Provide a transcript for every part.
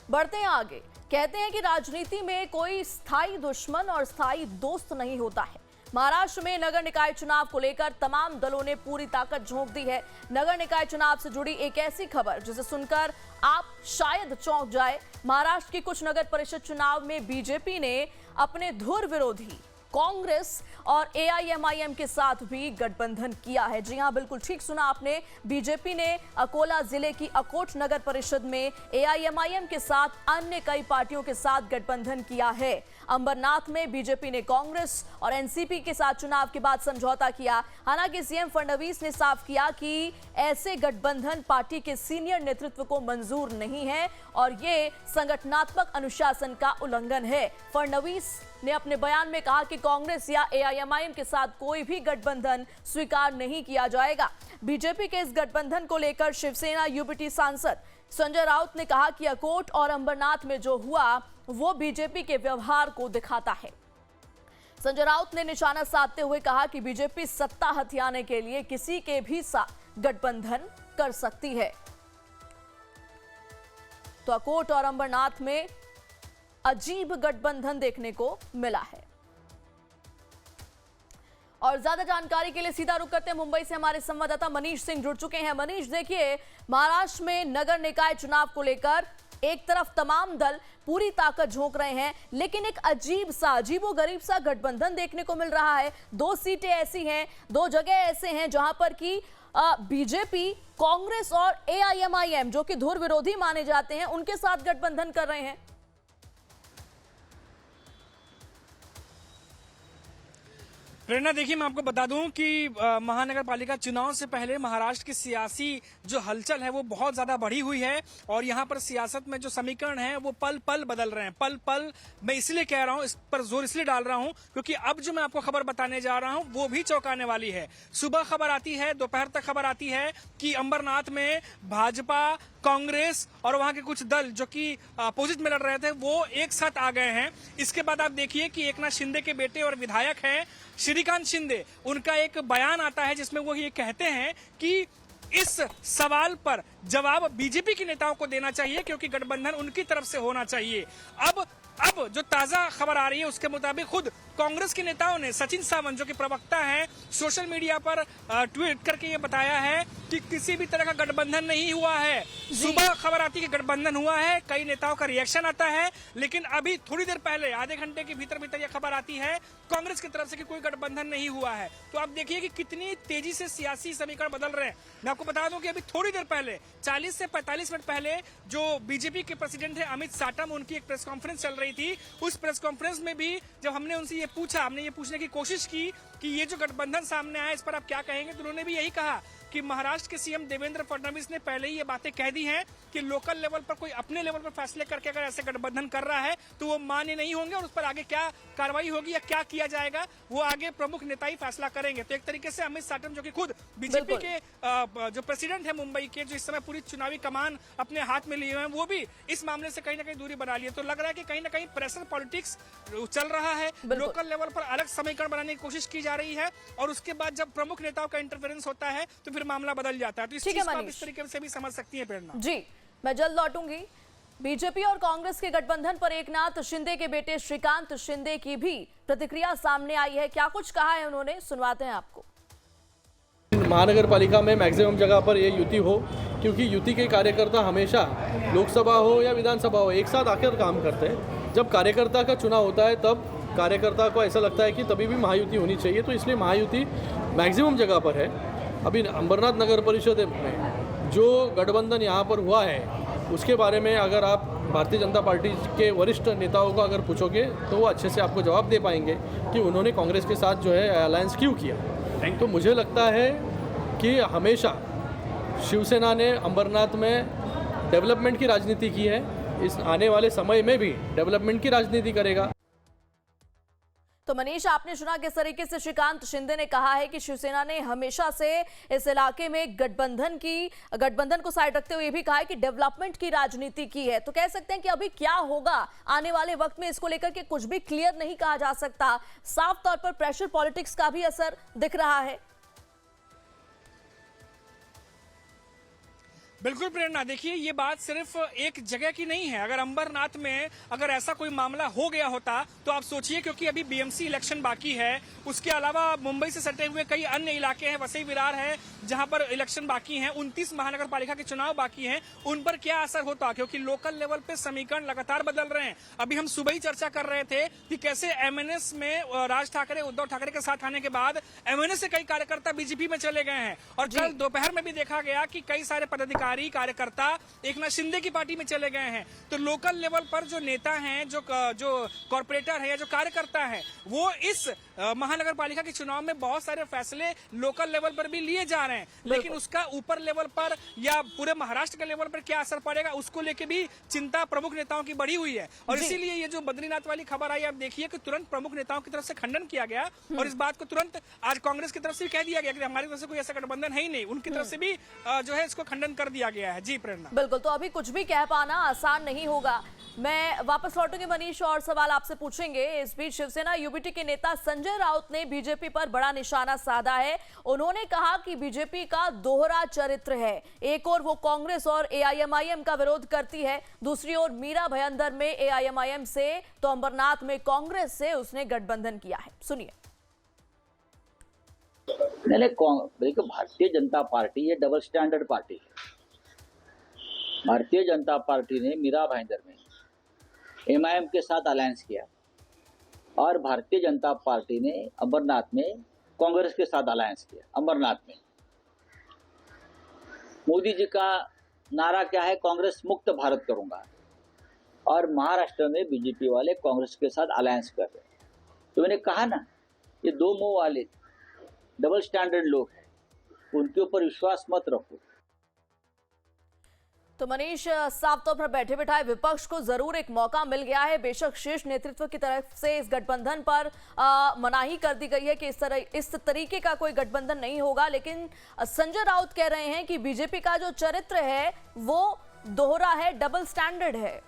बढ़ते हैं आगे। कहते हैं कि राजनीति में कोई स्थायी दुश्मन और स्थायी दोस्त नहीं होता है। महाराष्ट्र में नगर निकाय चुनाव को लेकर तमाम दलों ने पूरी ताकत झोंक दी है। नगर निकाय चुनाव से जुड़ी एक ऐसी खबर जिसे सुनकर आप शायद चौंक जाए। महाराष्ट्र की कुछ नगर परिषद चुनाव में बीजेपी ने अपने धुर विरोधी कांग्रेस और एआईएमआईएम के साथ भी गठबंधन किया है। जी हां, बिल्कुल ठीक सुना आपने। बीजेपी ने अकोला जिले की अकोट नगर परिषद में एआईएमआईएम के साथ अन्य कई पार्टियों के साथ गठबंधन किया है। अंबरनाथ में बीजेपी ने कांग्रेस और एनसीपी के साथ चुनाव के बाद समझौता किया। हालांकि सीएम फडणवीस ने साफ किया कि ऐसे गठबंधन पार्टी के सीनियर नेतृत्व को मंजूर नहीं है और ये संगठनात्मक अनुशासन का उल्लंघन है। फडणवीस ने अपने बयान में कहा कि कांग्रेस या एआईएमआईएम के साथ कोई भी गठबंधन स्वीकार नहीं किया जाएगा। बीजेपी के इस गठबंधन को लेकर शिवसेना यूबीटी सांसद संजय राउत ने कहा कि अकोट और अंबरनाथ में जो हुआ वो बीजेपी के व्यवहार को दिखाता है। संजय राउत ने निशाना साधते हुए कहा कि बीजेपी सत्ता हथियाने के लिए किसी के भी साथ गठबंधन कर सकती है। तो अकोट और अंबरनाथ में अजीब गठबंधन देखने को मिला है। और ज्यादा जानकारी के लिए सीधा रुख करते हैं मुंबई से हमारे संवाददाता मनीष सिंह जुड़ चुके हैं। मनीष, देखिए, महाराष्ट्र में नगर निकाय चुनाव को लेकर एक तरफ तमाम दल पूरी ताकत झोंक रहे हैं, लेकिन एक अजीबोगरीब सा गठबंधन देखने को मिल रहा है। दो सीटें ऐसी हैं, दो जगह ऐसे हैं जहां पर कि बीजेपी, कांग्रेस और एआईएमआईएम जो कि धुर विरोधी माने जाते हैं, उनके साथ गठबंधन कर रहे हैं। प्रेरणा, देखिए, मैं आपको बता दूं कि महानगर पालिका चुनाव से पहले महाराष्ट्र की सियासी जो हलचल है वो बहुत ज्यादा बढ़ी हुई है और यहाँ पर सियासत में जो समीकरण है वो पल पल बदल रहे हैं। पल पल मैं इसलिए कह रहा हूँ, इस पर जोर इसलिए डाल रहा हूँ क्योंकि अब जो मैं आपको खबर बताने जा रहा हूँ वो भी चौंकाने वाली है। सुबह खबर आती है, दोपहर तक खबर आती है कि अंबरनाथ में भाजपा, कांग्रेस और वहां के कुछ दल जो कि अपोजिट में लड़ रहे थे वो एक साथ आ गए हैं। इसके बाद आप देखिए कि एकनाथ शिंदे के बेटे और विधायक हैं श्रीकांत शिंदे, उनका एक बयान आता है जिसमें वो ये कहते हैं कि इस सवाल पर जवाब बीजेपी के नेताओं को देना चाहिए क्योंकि गठबंधन उनकी तरफ से होना चाहिए। अब जो ताजा खबर आ रही है उसके मुताबिक खुद कांग्रेस के नेताओं ने, सचिन सावंत जो कि प्रवक्ता हैं, सोशल मीडिया पर ट्वीट करके ये बताया है कि किसी भी तरह का गठबंधन नहीं हुआ है। सुबह खबर आती है कि गठबंधन हुआ है, कई नेताओं का रिएक्शन आता है, लेकिन अभी थोड़ी देर पहले, आधे घंटे के भीतर यह खबर आती है कांग्रेस की तरफ से कि कोई गठबंधन नहीं हुआ है। तो आप देखिए कि कितनी तेजी से सियासी समीकरण बदल रहे हैं। मैं आपको बता दूं कि अभी थोड़ी देर पहले, 40 से 45 मिनट पहले, जो बीजेपी के प्रेसिडेंट है अमित साटम, उनकी एक प्रेस कॉन्फ्रेंस चल रही थी। उस प्रेस कॉन्फ्रेंस में भी जब हमने उनसे हमने ये पूछने की कोशिश की कि ये जो गठबंधन सामने आया इस पर आप क्या कहेंगे, तो उन्होंने भी यही कहा कि महाराष्ट्र के सीएम देवेंद्र फडणवीस ने पहले ही ये बातें कह दी हैं कि लोकल लेवल पर कोई अपने लेवल पर फैसले करके अगर ऐसे गठबंधन कर रहा है तो वो मान्य नहीं होंगे और उस पर आगे क्या कार्रवाई होगी या क्या किया जाएगा वो आगे प्रमुख नेता ही फैसला करेंगे। तो एक तरीके से अमित साटम जो कि खुद बीजेपी के जो प्रेसिडेंट है मुंबई के, जो इस समय पूरी चुनावी कमान अपने हाथ में लिए हुए हैं, वो भी इस मामले से कहीं ना कहीं दूरी बना लिए। तो लग रहा है कि कहीं ना कहीं प्रेशर पॉलिटिक्स चल रहा है, लोकल लेवल पर अलग समीकरण बनाने की कोशिश की जा रही है और उसके बाद जब प्रमुख नेताओं का इंटरफेरेंस होता है तो फिर मामला बदल जाता है। तो इस चीज को आप इस तरीके से भी समझ सकती है प्रेरणा। जी, मैं जल्द लौटूंगी। बीजेपी और कांग्रेस के गठबंधन पर एकनाथ शिंदे के बेटे श्रीकांत शिंदे की भी प्रतिक्रिया सामने आई है। क्या कुछ कहा है उन्होंने, सुनवाते हैं आपको। महानगर पालिका में मैक्सिमम जगह पर ये युति हो, क्योंकि युति के कार्यकर्ता हमेशा लोकसभा हो या विधानसभा हो एक साथ आकर काम करते हैं। जब कार्यकर्ता का चुनाव होता है तब कार्यकर्ता को ऐसा लगता है कि तभी भी महायुति होनी चाहिए, तो इसलिए महायुति मैक्सिमम जगह पर है। अभी अंबरनाथ नगर परिषद में जो गठबंधन यहाँ पर हुआ है उसके बारे में अगर आप भारतीय जनता पार्टी के वरिष्ठ नेताओं को अगर पूछोगे तो वो अच्छे से आपको जवाब दे पाएंगे कि उन्होंने कांग्रेस के साथ जो है अलायंस क्यों किया। तो मुझे लगता है कि हमेशा शिवसेना ने अंबरनाथ में डेवलपमेंट की राजनीति की है, इस आने वाले समय में भी डेवलपमेंट की राजनीति करेगा। तो मनीष, आपने सुना किस तरीके से श्रीकांत शिंदे ने कहा है कि शिवसेना ने हमेशा से इस इलाके में गठबंधन को साइड रखते हुए ये भी कहा है कि डेवलपमेंट की राजनीति की है। तो कह सकते हैं कि अभी क्या होगा आने वाले वक्त में इसको लेकर के कुछ भी क्लियर नहीं कहा जा सकता। साफ तौर पर प्रेशर पॉलिटिक्स का भी असर दिख रहा है। बिल्कुल प्रेरणा, देखिए ये बात सिर्फ एक जगह की नहीं है। अगर अंबरनाथ में अगर ऐसा कोई मामला हो गया होता तो आप सोचिए, क्योंकि अभी बीएमसी इलेक्शन बाकी है, उसके अलावा मुंबई से सटे हुए कई अन्य इलाके हैं, वसई विरार है जहां पर इलेक्शन बाकी हैं, 29 महानगर पालिका के चुनाव बाकी हैं, उन पर क्या असर होता, क्योंकि लोकल लेवल पे समीकरण लगातार बदल रहे हैं। अभी हम सुबह ही चर्चा कर रहे थे कि कैसे एमएनएस में राज ठाकरे, उद्धव ठाकरे के साथ आने के बाद एमएनएस से कई कार्यकर्ता बीजेपी में चले गए हैं, और कल दोपहर में भी देखा गया कि कई सारे पदाधिकारी कार्यकर्ता एकनाथ शिंदे की पार्टी में चले गए हैं। तो लोकल लेवल पर जो नेता हैं, जो कॉर्पोरेटर है या जो कार्यकर्ता है, वो इस महानगर पालिका के चुनाव में बहुत सारे फैसले लोकल लेवल पर भी लिए जा रहे हैं, लेकिन उसका ऊपर लेवल पर या पूरे महाराष्ट्र के लेवल पर क्या असर पड़ेगा, उसको लेके भी चिंता प्रमुख नेताओं की बढ़ी हुई है। और इसीलिए ये जो बद्रीनाथ वाली खबर आई, आप देखिए कि तुरंत प्रमुख नेताओं की तरफ से खंडन किया गया, और इस बात को तुरंत आज कांग्रेस की तरफ से कह दिया गया कि हमारी तरफ से कोई ऐसा गठबंधन है ही नहीं, उनकी तरफ से भी जो है इसको खंडन कर दिया गया है। जी प्रेरणा, बिल्कुल, तो अभी कुछ भी कह पाना आसान नहीं होगा। मैं वापस लौटूंगी मनीष, और सवाल आपसे पूछेंगे। इस बीच शिवसेना यूबीटी के नेता संजय राउत ने बीजेपी पर बड़ा निशाना साधा है। उन्होंने कहा कि बीजेपी का दोहरा चरित्र है, एक और वो कांग्रेस और एआईएमआईएम का विरोध करती है, दूसरी ओर मीरा भयंदर में एआईएमआईएम से तो अंबरनाथ में कांग्रेस से उसने गठबंधन किया है। सुनिए। देखो, भारतीय जनता पार्टी ये डबल स्टैंडर्ड पार्टी है। भारतीय जनता पार्टी ने मीरा भाईंदर में एमआईएम के साथ अलायंस किया, और भारतीय जनता पार्टी ने अंबरनाथ में कांग्रेस के साथ अलायंस किया। अंबरनाथ में मोदी जी का नारा क्या है? कांग्रेस मुक्त भारत करूंगा। और महाराष्ट्र में बीजेपी वाले कांग्रेस के साथ अलायंस कर रहे हैं। तो मैंने कहा ना, ये दो मुंह वाले डबल स्टैंडर्ड लोग हैं, उनके ऊपर विश्वास मत रखो। तो मनीष, साफ तौर पर बैठे बिठाए विपक्ष को जरूर एक मौका मिल गया है। बेशक शीर्ष नेतृत्व की तरफ से इस गठबंधन पर मनाही कर दी गई है कि इस तरीके का कोई गठबंधन नहीं होगा, लेकिन संजय राउत कह रहे हैं कि बीजेपी का जो चरित्र है वो दोहरा है, डबल स्टैंडर्ड है।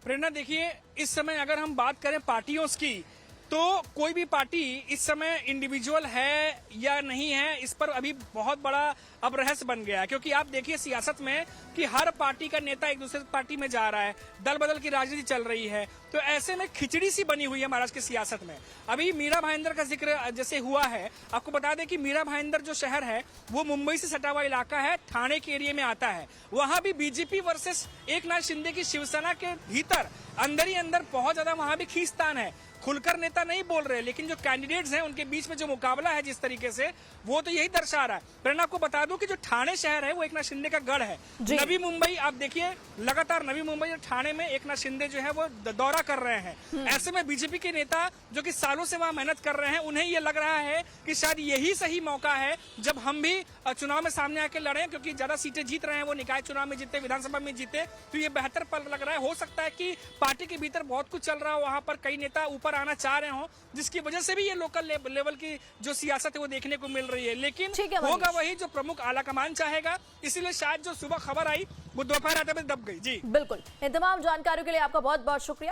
प्रेरणा, देखिए इस समय अगर हम बात करें पार्टियों की, तो कोई भी पार्टी इस समय इंडिविजुअल है या नहीं है, इस पर अभी बहुत बड़ा अब रहस्य बन गया है। क्योंकि आप देखिए सियासत में कि हर पार्टी का नेता एक दूसरे पार्टी में जा रहा है, दल बदल की राजनीति चल रही है, तो ऐसे में खिचड़ी सी बनी हुई है महाराष्ट्र की सियासत में। अभी मीरा भाईंदर का जिक्र जैसे हुआ है, आपको बता दें कि मीरा भाईंदर जो शहर है वो मुंबई से सटा हुआ इलाका है, ठाणे के एरिया में आता है। वहां भी बीजेपी वर्सेस एकनाथ शिंदे की शिवसेना के भीतर अंदर ही अंदर बहुत ज्यादा वहां भी खींचतान है। खुलकर नेता नहीं बोल रहे, लेकिन जो कैंडिडेट्स हैं उनके बीच में जो मुकाबला है जिस तरीके से, वो तो यही दर्शा रहा है। प्रेरणा, आपको बता दूं कि जो ठाणे शहर है वो एकनाथ शिंदे का गढ़ है। नवी मुंबई, आप देखिए लगातार नवी मुंबई और ठाणे में एकनाथ शिंदे जो है वो दौरा कर रहे हैं। ऐसे में बीजेपी के नेता जो कि सालों से वहां मेहनत कर रहे हैं, उन्हें ये लग रहा है कि शायद यही सही मौका है जब हम भी चुनाव में सामने आके लड़े, क्योंकि ज्यादा सीटें जीत रहे हैं, वो निकाय चुनाव में जीते, विधानसभा में जीते, तो ये बेहतर पल लग रहा है। हो सकता है कि पार्टी के भीतर बहुत कुछ चल रहा हो, वहां पर कई नेता ऊपर आना चाह रहे हो, जिसकी वजह से भी ये लोकल लेवल की जो सियासत है वो देखने को मिल रही है। लेकिन होगा वही जो प्रमुख आला कमान चाहेगा, इसीलिए शायद जो सुबह खबर आई वो दोपहर आते में दब गई। जी बिल्कुल, इन तमाम जानकारियों के लिए आपका बहुत बहुत शुक्रिया।